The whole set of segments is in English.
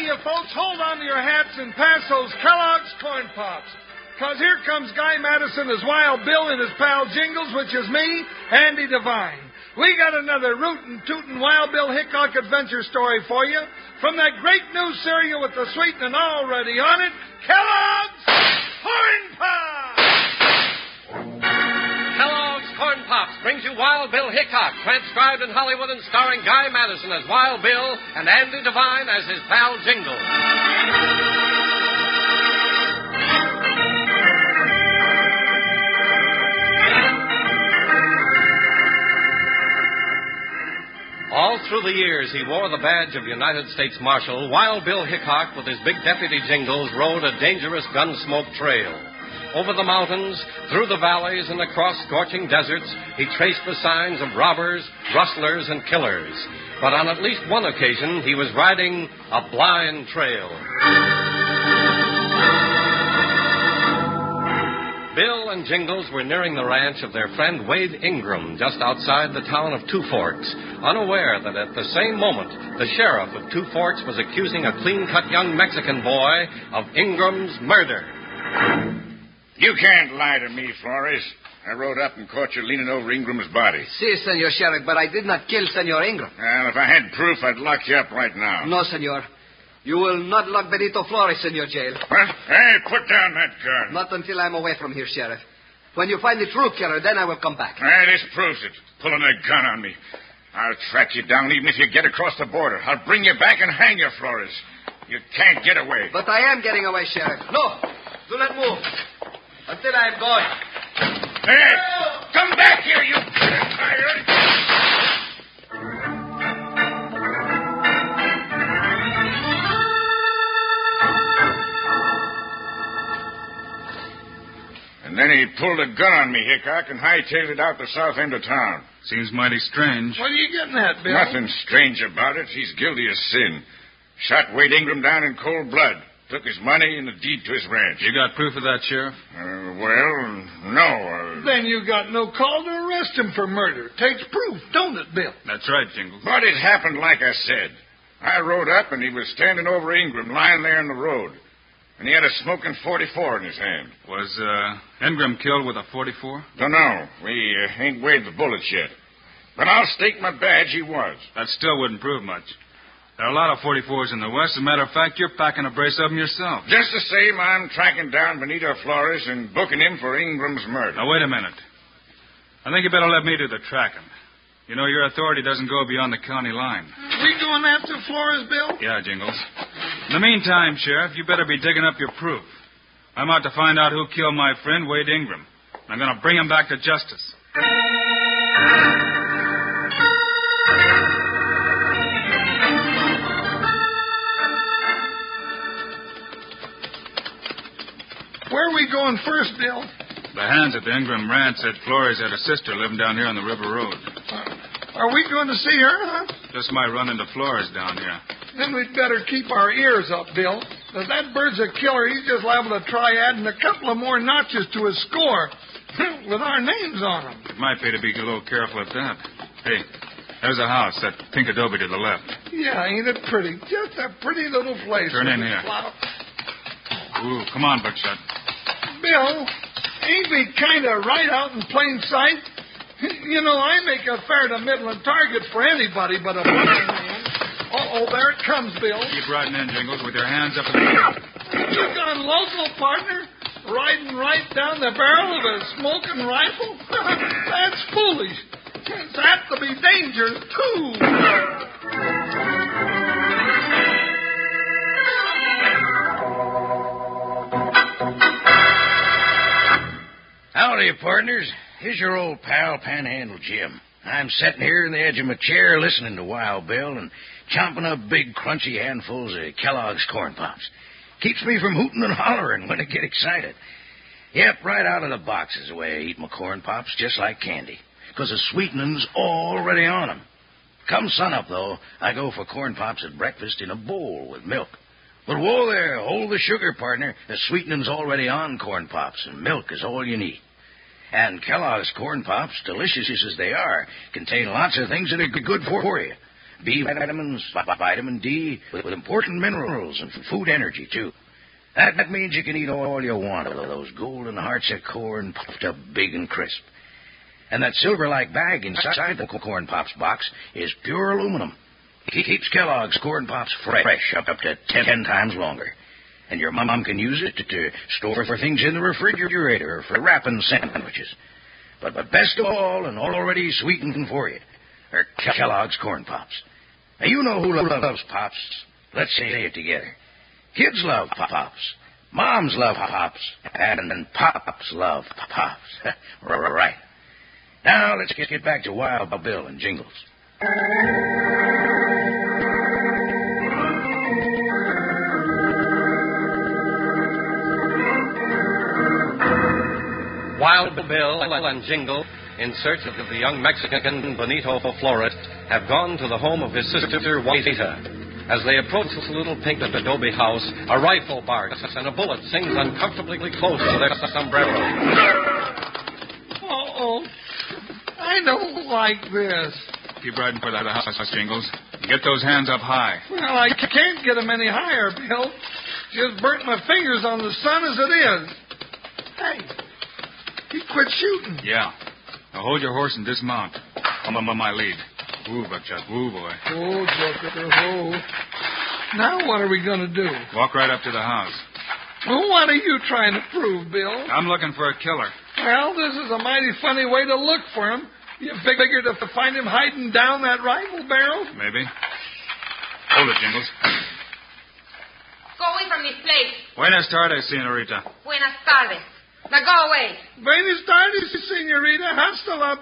you folks hold on to your hats and pass those Kellogg's Corn Pops. Because here comes Guy Madison as Wild Bill and his pal Jingles, which is me, Andy Devine. We got another rootin' tootin' Wild Bill Hickok adventure story for you from that great new cereal with the sweetening already on it, Kellogg's Corn Pops! Kellogg's Corn Pops brings you Wild Bill Hickok, transcribed in Hollywood and starring Guy Madison as Wild Bill and Andy Devine as his pal Jingles. All through the years he wore the badge of United States Marshal, Wild Bill Hickok, with his big deputy Jingles, rode a dangerous gun-smoke trail. Over the mountains, through the valleys, and across scorching deserts, he traced the signs of robbers, rustlers, and killers. But on at least one occasion, he was riding a blind trail. Bill and Jingles were nearing the ranch of their friend Wade Ingram, just outside the town of Two Forks, unaware that at the same moment the sheriff of Two Forks was accusing a clean-cut young Mexican boy of Ingram's murder. You can't lie to me, Flores. I rode up and caught you leaning over Ingram's body. Si, Senor Sheriff, but I did not kill Senor Ingram. Well, if I had proof, I'd lock you up right now. No, Senor. You will not lock Benito Flores in your jail. What? Hey, put down that gun. Not until I'm away from here, Sheriff. When you find the true killer, then I will come back. Hey, this proves it. Pulling a gun on me. I'll track you down even if you get across the border. I'll bring you back and hang you, Flores. You can't get away. But I am getting away, Sheriff. No, do not move. Until I am going. Hey, come back here, you tired. And then he pulled a gun on me, Hickok, and hightailed it out the south end of town. Seems mighty strange. What are you getting at, Bill? Nothing strange about it. He's guilty of sin. Shot Wade Ingram down in cold blood. Took his money and the deed to his ranch. You got proof of that, Sheriff? Well, no. Then you got no call to arrest him for murder. Takes proof, don't it, Bill? That's right, Jingles. But it happened like I said. I rode up and he was standing over Ingram, lying there in the road. And he had a smoking .44 in his hand. Was Ingram killed with a .44? Dunno. We ain't weighed the bullets yet. But I'll stake my badge he was. That still wouldn't prove much. There are a lot of .44s in the West. As a matter of fact, you're packing a brace of them yourself. Just the same, I'm tracking down Benito Flores and booking him for Ingram's murder. Now, wait a minute. I think you better let me do the tracking. You know, your authority doesn't go beyond the county line. We going after Flores, Bill? Yeah, Jingles. In the meantime, Sheriff, you better be digging up your proof. I'm out to find out who killed my friend, Wade Ingram. I'm going to bring him back to justice. Where are we going first, Bill? The hands at the Ingram ranch said Flores had a sister living down here on the river road. Are we going to see her, huh? Just might run into Flores down here. Then we'd better keep our ears up, Bill. If that bird's a killer, he's just liable to try adding a couple of more notches to his score with our names on them. It might pay to be a little careful at that. Hey, there's a house, that pink adobe to the left. Yeah, ain't it pretty? Just a pretty little place. Turn in here. Ooh, come on, Buckshot. Bill, ain't we kind of right out in plain sight? You know, I make a fair to middling target for anybody but a blind man. Uh-oh, there it comes, Bill. Keep riding in, Jingles, with your hands up in the air. You got a local partner riding right down the barrel of a smoking rifle? That's foolish. It's apt to be dangerous, too. Howdy, partners. Here's your old pal, Panhandle Jim. I'm sitting here in the edge of my chair listening to Wild Bill and chomping up big, crunchy handfuls of Kellogg's Corn Pops. Keeps me from hooting and hollering when I get excited. Yep, right out of the box is the way I eat my Corn Pops, just like candy, because the sweetening's already on 'em. Come sunup, though, I go for Corn Pops at breakfast in a bowl with milk. But whoa there, hold the sugar, partner. The sweetening's already on Corn Pops, and milk is all you need. And Kellogg's Corn Pops, delicious as they are, contain lots of things that are good for you. B vitamins, vitamin D, with important minerals and food energy, too. That means you can eat all you want of those golden hearts of corn puffed up big and crisp. And that silver-like bag inside the Corn Pops box is pure aluminum. It keeps Kellogg's Corn Pops fresh up to 10 times longer. And your mom can use it to store for things in the refrigerator or for wrapping sandwiches. But best of all, and already sweetened for you, are Kellogg's Corn Pops. Now, you know who loves Pops. Let's say it together. Kids love Pops. Moms love Pops. And Pops love Pops. Right. Now, let's get back to Wild Bill and Jingles. Wild Bill and Jingle, in search of the young Mexican Benito Flores, have gone to the home of his sister Juanita. As they approach this little pink adobe house, a rifle barks and a bullet sings uncomfortably close to their sombrero. Uh-oh. I don't like this. Keep riding for that house, Jingles. Get those hands up high. Well, I can't get them any higher, Bill. Just burnt my fingers on the sun as it is. Hey, he quit shooting. Yeah. Now hold your horse and dismount. I'm on my lead. Woo, Buckshot. Woo, boy. Oh, Joker, oh. Now what are we going to do? Walk right up to the house. Well, what are you trying to prove, Bill? I'm looking for a killer. Well, this is a mighty funny way to look for him. You figured to find him hiding down that rifle barrel? Maybe. Hold it, Jingles. Go away from this place. Buenas tardes, señorita. Buenas tardes. Now go away. Buenas tardes, señorita. Hasta la...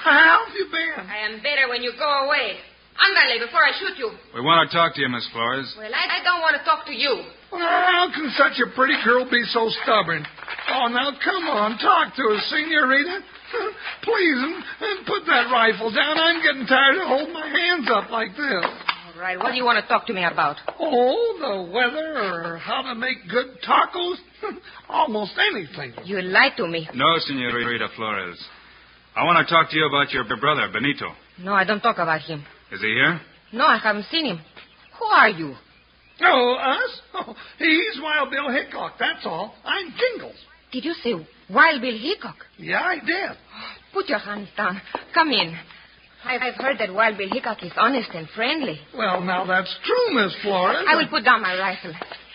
How have you been? I am better when you go away. Ándale, before I shoot you. We want to talk to you, Miss Flores. Well, I don't want to talk to you. Well, how can such a pretty girl be so stubborn? Oh, now, come on. Talk to us, señorita. Please, and put that rifle down. I'm getting tired of holding my hands up like this. All right, what do you want to talk to me about? Oh, the weather or how to make good tacos. Almost anything. You lied to me. No, señorita Flores. I want to talk to you about your brother, Benito. No, I don't talk about him. Is he here? No, I haven't seen him. Who are you? Oh, us? Oh, he's Wild Bill Hickok, that's all. I'm Jingles. Did you say Wild Bill Hickok? Yeah, I did. Put your hands down. Come in. I've heard that Wild Bill Hickok is honest and friendly. Well, now that's true, Miss Flores. I will put down my rifle.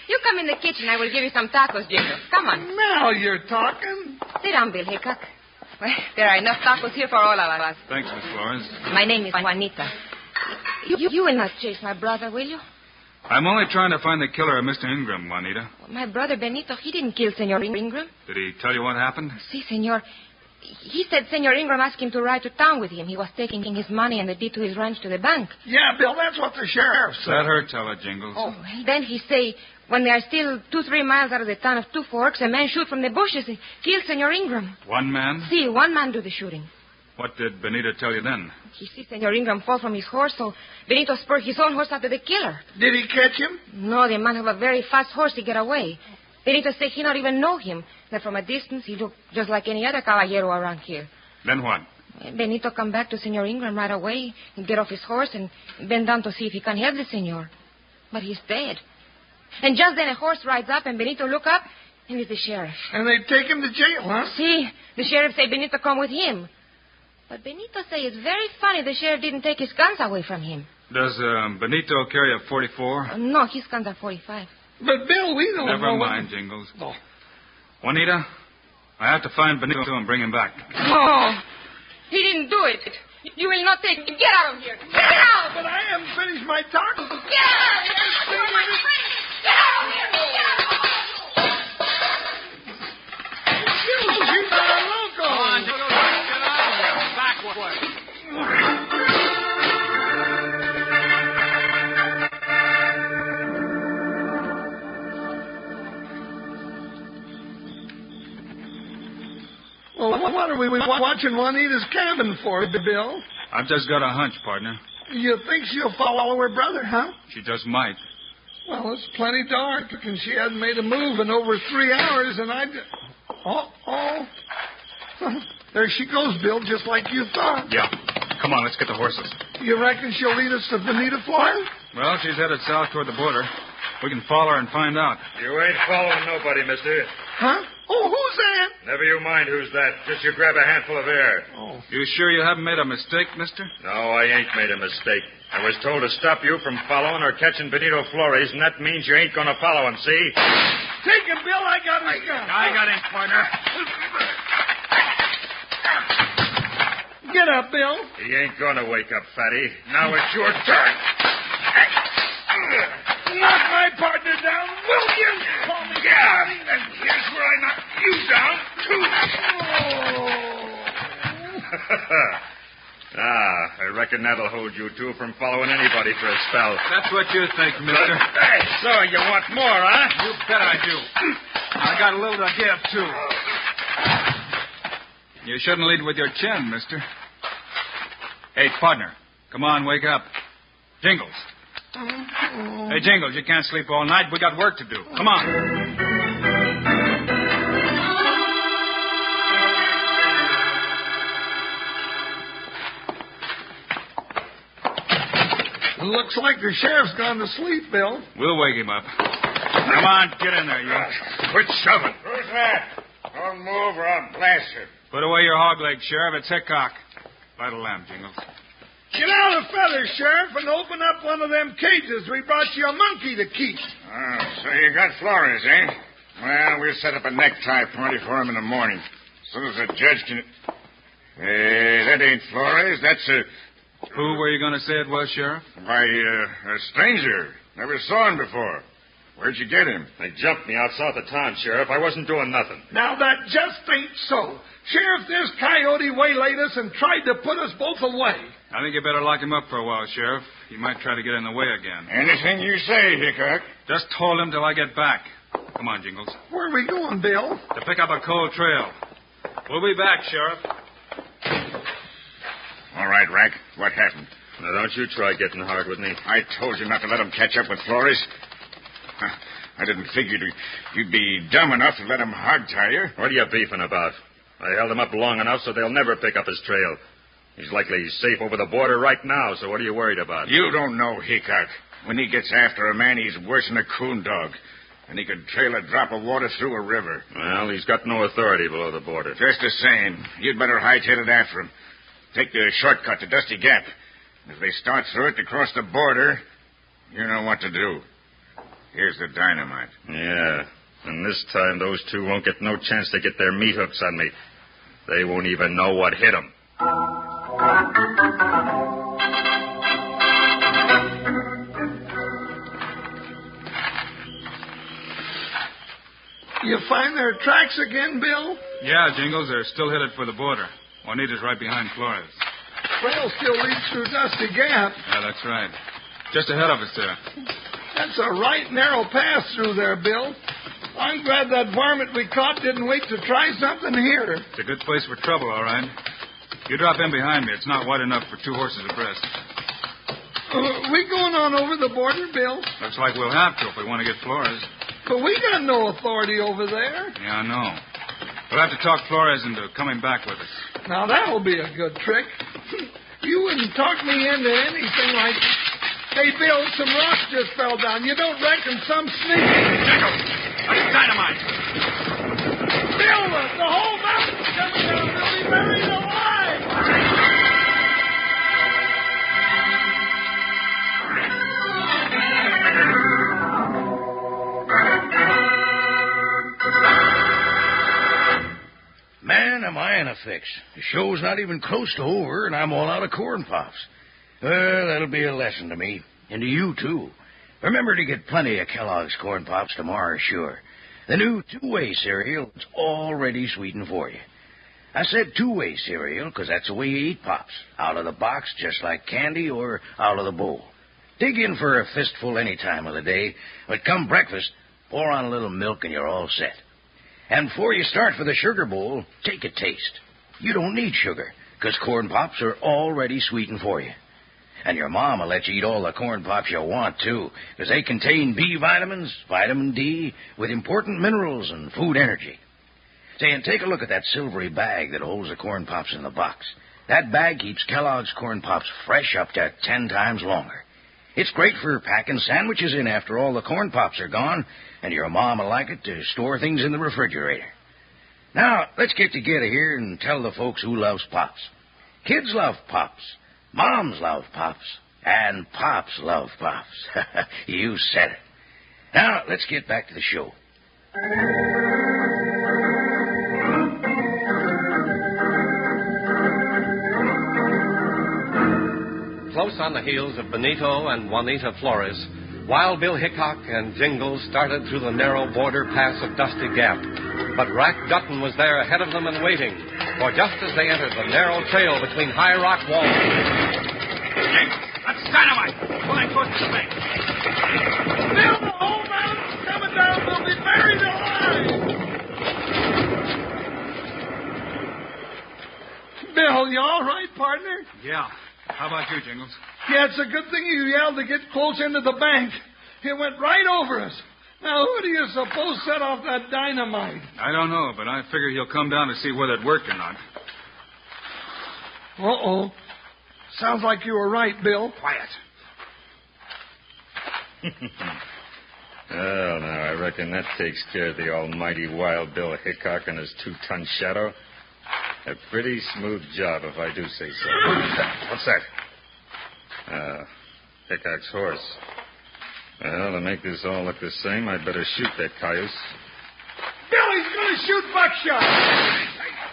You come in the kitchen. I will give you some tacos, Jingles. Come on. Now you're talking. Sit down, Bill Hickok. Well, there are enough tacos here for all of us. Thanks, Miss Flores. My name is Juanita. You will not chase my brother, will you? I'm only trying to find the killer of Mr. Ingram, Juanita. My brother Benito, he didn't kill Senor Ingram. Did he tell you what happened? Si, Senor. He said Senor Ingram asked him to ride to town with him. He was taking his money and the deed to his ranch to the bank. Yeah, Bill, that's what the sheriff said. Let her tell it, Jingles. Oh, then he say, when they are still 2-3 miles out of the town of Two Forks, a man shoot from the bushes and kill Senor Ingram. One man? Si, one man do the shooting. What did Benito tell you then? He see Senor Ingram fall from his horse, so Benito spurred his own horse after the killer. Did he catch him? No, the man have a very fast horse to get away. Benito say he not even know him. That from a distance he looked just like any other caballero around here. Then what? Benito come back to Senor Ingram right away and get off his horse and bend down to see if he can help the senor. But he's dead. And just then a horse rides up and Benito look up and it's the sheriff. And they take him to jail, huh? See, the sheriff say Benito come with him. But Benito say it's very funny the sheriff didn't take his guns away from him. Does Benito carry a .44? No, his guns are .45. But, Bill, we don't know... Never mind, Jingles. Oh. Juanita, I have to find Benito and bring him back. Oh, he didn't do it. You will not take him. Get out of here. Get out! But I haven't finished my talk. Get out of here! Get out of here! Get out! You're not loco. Come on, get out of here. Backward. Well, what are we watching Juanita's cabin for, Bill? I've just got a hunch, partner. You think she'll follow her brother, huh? She just might. Well, it's plenty dark, and she hasn't made a move in over 3 hours, and Oh. There she goes, Bill, just like you thought. Yeah. Come on, let's get the horses. You reckon she'll lead us to Benito Flores? Well, she's headed south toward the border. We can follow her and find out. You ain't following nobody, mister. Huh? Oh, who's that? Never you mind who's that. Just you grab a handful of air. Oh. You sure you haven't made a mistake, mister? No, I ain't made a mistake. I was told to stop you from following or catching Benito Flores, and that means you ain't going to follow him, see? Take him, Bill. I got his gun. I got him, partner. Get up, Bill. He ain't going to wake up, fatty. Now it's your turn. Knock my partner down, will you? Call me. Yeah, and here's where I knock you down, too. I reckon that'll hold you two from following anybody for a spell. That's what you think, mister. Hey, so you want more, huh? You bet I do. I got a little to give, too. You shouldn't lead with your chin, mister. Hey, partner, come on, wake up. Jingles. Hey, Jingles, you can't sleep all night. We got work to do. Come on. Looks like the sheriff's gone to sleep, Bill. We'll wake him up. Come on, get in there, you. Quit shoving. Who's that? Don't move or I'll blast you. Put away your hog leg, Sheriff. It's Hickok. Light a lamp, Jingles. Get out of feathers, Sheriff, and open up one of them cages. We brought you a monkey to keep. Oh, so you got Flores, eh? Well, we'll set up a necktie party for him in the morning. As soon as the judge can... Hey, that ain't Flores. That's a... Who were you going to say it was, Sheriff? Why, a stranger. Never saw him before. Where'd you get him? They jumped me out south of town, Sheriff. I wasn't doing nothing. Now, that just ain't so. Sheriff, this coyote waylaid us and tried to put us both away. I think you better lock him up for a while, Sheriff. He might try to get in the way again. Anything you say, Hickok. Just hold him till I get back. Come on, Jingles. Where are we going, Bill? To pick up a cold trail. We'll be back, Sheriff. All right, Rack. What happened? Now, don't you try getting hard with me. I told you not to let him catch up with Flores. I didn't figure you'd be dumb enough to let him hog-tie you. What are you beefing about? I held him up long enough so they'll never pick up his trail. He's likely safe over the border right now, so what are you worried about? You don't know Hickok. When he gets after a man, he's worse than a coon dog. And he could trail a drop of water through a river. Well, he's got no authority below the border. Just the same, you'd better hightail it after him. Take the shortcut to Dusty Gap. If they start through it to cross the border, you know what to do. Here's the dynamite. Yeah, and this time those two won't get no chance to get their meat hooks on me. They won't even know what hit them. You find their tracks again, Bill? Yeah, Jingles, they're still headed for the border. Juanita's right behind Flores. Trail still leads through Dusty Gap. Yeah, that's right. Just ahead of us there. That's a right narrow pass through there, Bill. I'm glad that varmint we caught didn't wait to try something here. It's a good place for trouble, all right. You drop in behind me. It's not wide enough for two horses abreast. We going on over the border, Bill? Looks like we'll have to if we want to get Flores. But we got no authority over there. Yeah, I know. We'll have to talk Flores into coming back with us. Now, that'll be a good trick. You wouldn't talk me into anything like... Hey, Bill, some rocks just fell down. You don't reckon some sneak... That's dynamite. Bill, the whole mountain's coming down. They'll be buried alive. Man, am I in a fix. The show's not even close to over, and I'm all out of corn pops. Well, that'll be a lesson to me, and to you, too. Remember to get plenty of Kellogg's Corn Pops tomorrow, sure. The new two-way cereal is already sweetened for you. I said two-way cereal because that's the way you eat Pops. Out of the box, just like candy, or out of the bowl. Dig in for a fistful any time of the day, but come breakfast, pour on a little milk and you're all set. And before you start for the sugar bowl, take a taste. You don't need sugar, because Corn Pops are already sweetened for you. And your mom will let you eat all the Corn Pops you want, too, because they contain B vitamins, vitamin D, with important minerals and food energy. Say, and take a look at that silvery bag that holds the Corn Pops in the box. That bag keeps Kellogg's Corn Pops fresh up to 10 times longer. It's great for packing sandwiches in after all the Corn Pops are gone, and your mom will like it to store things in the refrigerator. Now, let's get together here and tell the folks who loves Pops. Kids love Pops. Moms love Pops. And Pops love Pops. You said it. Now, let's get back to the show. Close on the heels of Benito and Juanita Flores, Wild Bill Hickok and Jingles started through the narrow border pass of Dusty Gap. But Rack Dutton was there ahead of them and waiting, for just as they entered the narrow trail between high rock walls... Hey, that's dynamite! Flying towards the bank. Bill, the whole mountain's coming down. We'll be buried alive. Bill, you all right, partner? Yeah. How about you, Jingles? Yeah, it's a good thing you yelled to get close into the bank. It went right over us. Now, who do you suppose set off that dynamite? I don't know, but I figure he'll come down to see whether it worked or not. Uh-oh. Sounds like you were right, Bill. Quiet. Well, now, I reckon that takes care of the almighty Wild Bill Hickok and his 2-ton shadow. A pretty smooth job, if I do say so. What's that? Hickok's horse. Well, to make this all look the same, I'd better shoot that cayuse. Bill, he's going to shoot buckshot.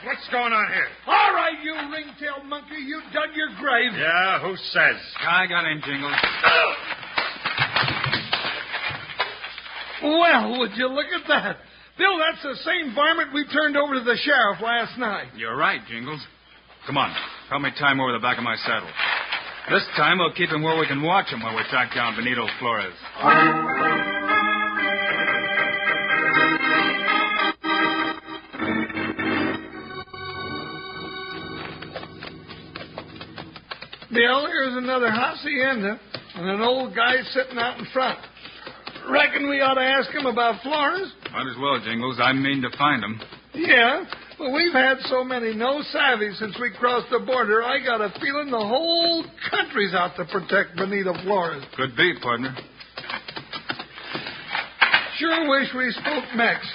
What's going on here? All right, you ring-tailed monkey. You dug your grave. Yeah, who says? I got him, Jingles. Well, would you look at that? Bill, that's the same varmint we turned over to the sheriff last night. You're right, Jingles. Come on, help me tie him over the back of my saddle. This time we'll keep him where we can watch him while we track down Benito Flores. Bill, here's another hacienda and an old guy sitting out in front. Reckon we ought to ask him about Flores? Might as well, Jingles. I mean to find him. Yeah, but we've had so many no-savvies since we crossed the border, I got a feeling the whole country's out to protect Benito Flores. Could be, partner. Sure wish we spoke Mex.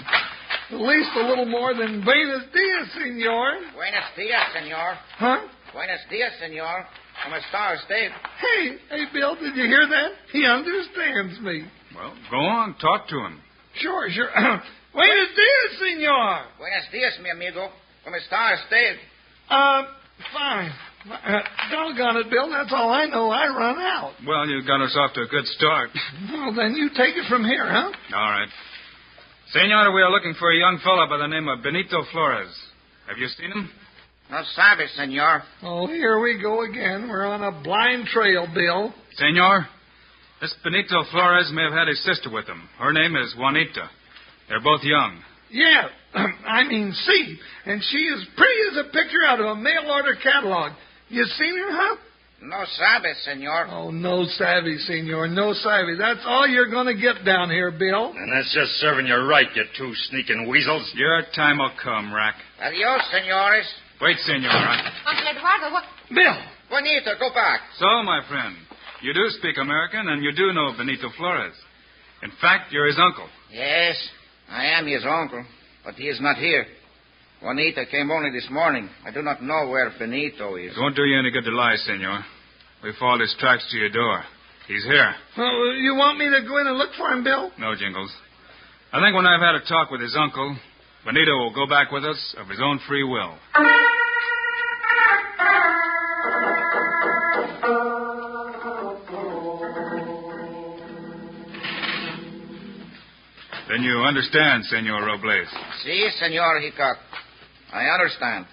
At least a little more than Buenos dias, senor. Buenos dias, senor. Huh? Buenos dias, senor. ¿Cómo está usted? Hey, Bill, did you hear that? He understands me. Well, go on. Talk to him. Sure. Buenos dias, senor. Buenos dias, mi amigo. ¿Cómo está usted? Fine. Doggone it, Bill. That's all I know. I run out. Well, you got us off to a good start. Well, then you take it from here, huh? All right. Senor, we are looking for a young fellow by the name of Benito Flores. Have you seen him? No sabe, senor. Oh, here we go again. We're on a blind trail, Bill. Senor, this Benito Flores may have had his sister with him. Her name is Juanita. They're both young. Yeah, see. And she is pretty as a picture out of a mail-order catalog. You seen her, huh? No sabe, senor. Oh, no savvy, senor. No savvy. That's all you're going to get down here, Bill. And that's just serving you right, you 2 sneaking weasels. Your time will come, Rack. Adios, senores. Wait, senor. Uncle Eduardo, what... Bill. Juanita, go back. So, my friend, you do speak American, and you do know Benito Flores. In fact, you're his uncle. Yes, I am his uncle, but he is not here. Juanita came only this morning. I do not know where Benito is. It won't do you any good to lie, senor. We followed his tracks to your door. He's here. Well, you want me to go in and look for him, Bill? No, Jingles. I think when I've had a talk with his uncle, Benito will go back with us of his own free will. Then you understand, Senor Robles. Si, senor Hickok. I understand.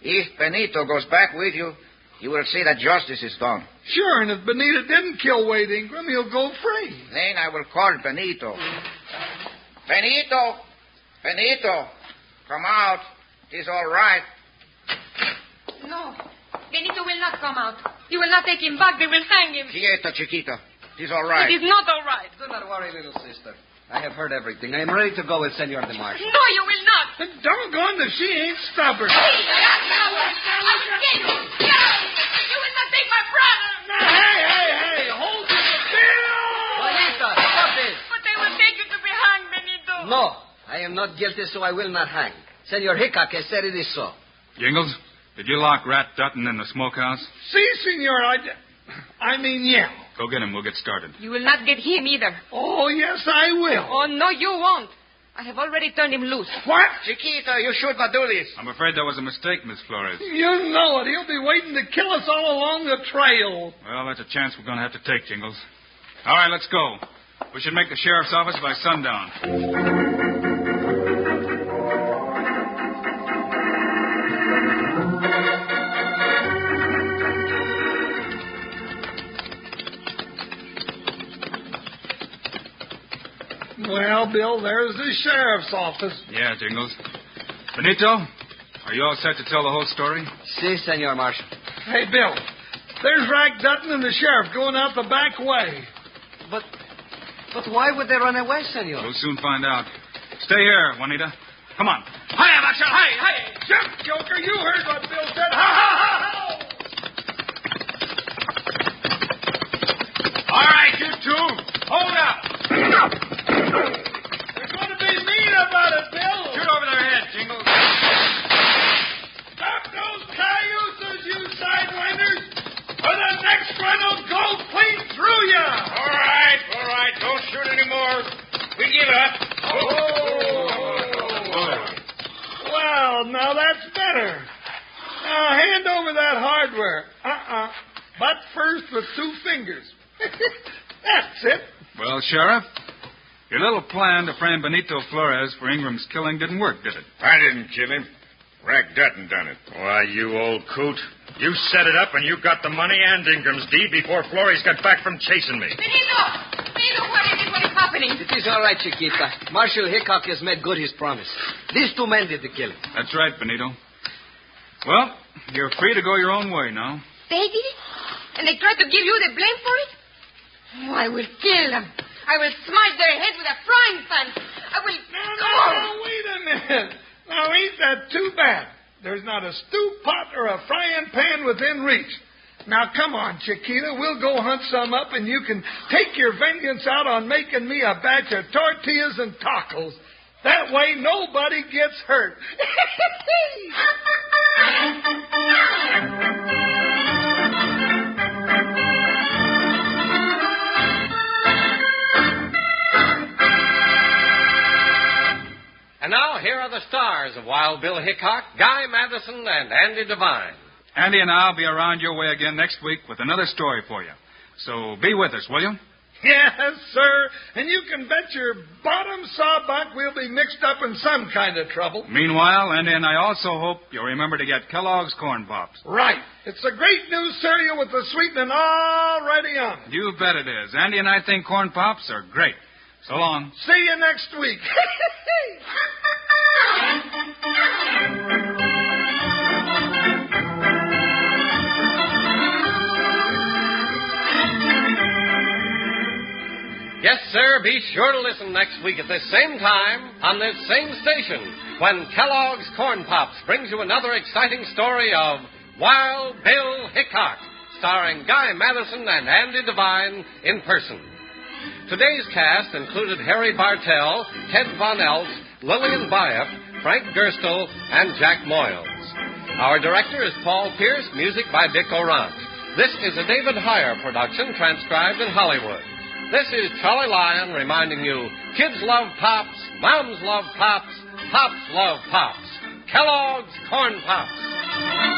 If Benito goes back with you, you will see that justice is done. Sure, and if Benito didn't kill Wade Ingram, he'll go free. Then I will call Benito. Benito, come out. It is all right. No. Benito will not come out. You will not take him back. They will hang him. Quieta, chiquita. It is all right. It is not all right. Do not worry, little sister. I have heard everything. I am ready to go with Senor de Marshall. No, you will not. Doggone if she ain't stubborn. I'll get you. No, I am not guilty, so I will not hang. Senor Hickok has said it is so. Jingles, did you lock Rat Dutton in the smokehouse? Si, senor, I mean, yeah. Go get him. We'll get started. You will not get him either. Oh, yes, I will. Oh, no, you won't. I have already turned him loose. What? Chiquita, you should not do this. I'm afraid that was a mistake, Miss Flores. You know it. He'll be waiting to kill us all along the trail. Well, that's a chance we're going to have to take, Jingles. All right, let's go. We should make the sheriff's office by sundown. Well, Bill, there's the sheriff's office. Yeah, Jingles. Benito, are you all set to tell the whole story? Si, Senor Marshal. Hey, Bill, there's Rack Dutton and the sheriff going out the back way. But why would they run away, Senor? We'll soon find out. Stay here, Juanita. Come on. Hi, Marshal. Hi. Jump, Joker. You heard what Bill said. Ha, ha, ha, ha. All right, you two. Hold up. They're going to be mean about it, Bill. Shoot over their head, Jingles. Stop those cayuses, you sidewinders, or the next one will go clean through you. All right. Don't shoot anymore. We give up. Well, now that's better. Now hand over that hardware. But first with 2 fingers. That's it. Well, Sheriff, your little plan to frame Benito Flores for Ingram's killing didn't work, did it? I didn't kill him. Rack Dutton done it. Why, you old coot. You set it up and you got the money and Ingram's deed before Flores got back from chasing me. Benito, what is it? What is happening? It is all right, Chiquita. Marshal Hickok has made good his promise. These 2 men did the killing. That's right, Benito. Well, you're free to go your own way now. They did it? And they tried to give you the blame for it? Oh, I will kill them. I will smite their head with a frying pan. I will... No, wait a minute. Now, ain't that too bad? There's not a stew pot or a frying pan within reach. Now, come on, Chiquita. We'll go hunt some up, and you can take your vengeance out on making me a batch of tortillas and tacos. That way, nobody gets hurt. And now, here are the stars of Wild Bill Hickok, Guy Madison, and Andy Devine. Andy and I'll be around your way again next week with another story for you. So be with us, will you? Yes, sir. And you can bet your bottom sawbuck we'll be mixed up in some kind of trouble. Meanwhile, Andy and I also hope you'll remember to get Kellogg's Corn Pops. Right. It's a great new cereal with the sweetening already on it. You bet it is. Andy and I think Corn Pops are great. So long. See you next week. Yes, sir, be sure to listen next week at this same time on this same station when Kellogg's Corn Pops brings you another exciting story of Wild Bill Hickok, starring Guy Madison and Andy Devine in person. Today's cast included Harry Bartell, Ted Von Elst, Lillian Byatt, Frank Gerstle, and Jack Moyles. Our director is Paul Pierce, music by Dick Orant. This is a David Heyer production transcribed in Hollywood. This is Charlie Lyon reminding you, kids love Pops, moms love Pops, Pops love Pops. Kellogg's Corn Pops.